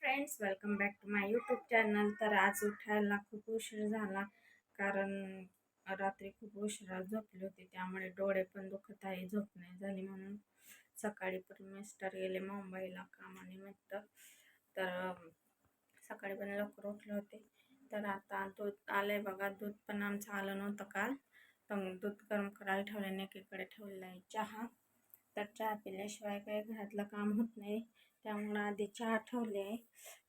Friends, welcome back to my YouTube channel. तर आज उठायला खूप उशीर झाला कारण रात्री खूप उशिरा झोपले होते, त्यामुळे डोळे पण दुखत आहे. झोप नाही झाली म्हणून सकाळी पण मिस्टर गेले मुंबईला कामानिमित्त. तर सकाळी पण लवकर उठले होते. तर आता दूध आलंय बघा. दूध पण आमचं आलं नव्हतं काल, तर दूध गरम करायला ठेवल्याने एकीकडे ठेवलेला आहे चहा. तर चहा पिल्याशिवाय काही घरातलं काम होत नाही, त्यामुळे आधी चहा ठेवले.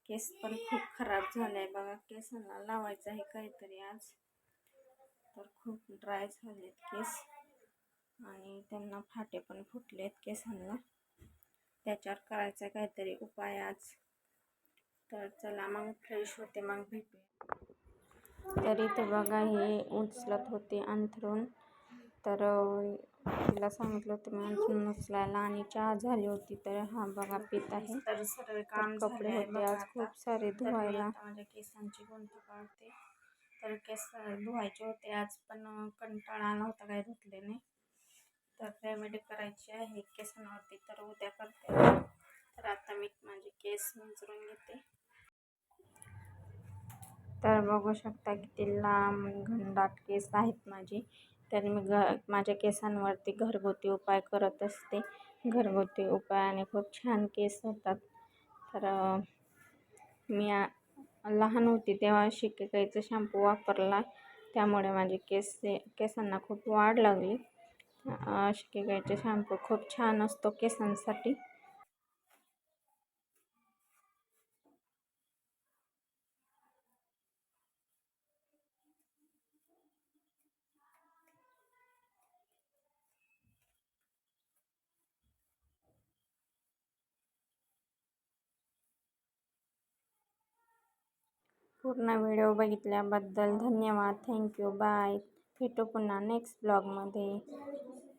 केस पण खूप खराब झाले बघा. केसांना लावायचं आहे काहीतरी आज. तर खूप ड्राय झालेत केस आणि त्यांना फाटे पण फुटलेत केसांना. त्याच्यावर करायचा काहीतरी उपाय आज. तर चला मग फ्रेश होते, मग भेटूया. तरी तर बघा हे उचलत होते अंथरून. तर तिला सांगितलं होतं मी अंथरून उचलायला आणि चहा झाली होती. तर हा बघा पित आहे. तर सर्व काम कपडे होते आज खूप सारे धुवायला. माझ्या केसांची गुंत काढते. तर केस धुवायचे होते आज, पण कंटाळा आला होता काय धुतले नाही. तर रेमेडी करायची आहे केसांवरती, तर उद्या करते. तर आता मी माझे केस विंचरून घेते. तर बघू शकता किती लांब घनदाट केस आहेत माझे. तर मी माझ्या केसांवरती घरगुती उपाय करत असते. घरगुती उपायाने खूप छान केस होतात. तर मी लहान होती तेव्हा शिकेकाईचा शॅम्पू वापरला, त्यामुळे माझे केसांना खूप वाढ लागली. शिकेकाईचा शॅम्पू खूप छान असतो केसांसाठी. पूर्ण व्हिडिओ बघितल्याबद्दल धन्यवाद. थँक्यू. बाय. भेटू पुन्हा नेक्स्ट ब्लॉगमध्ये.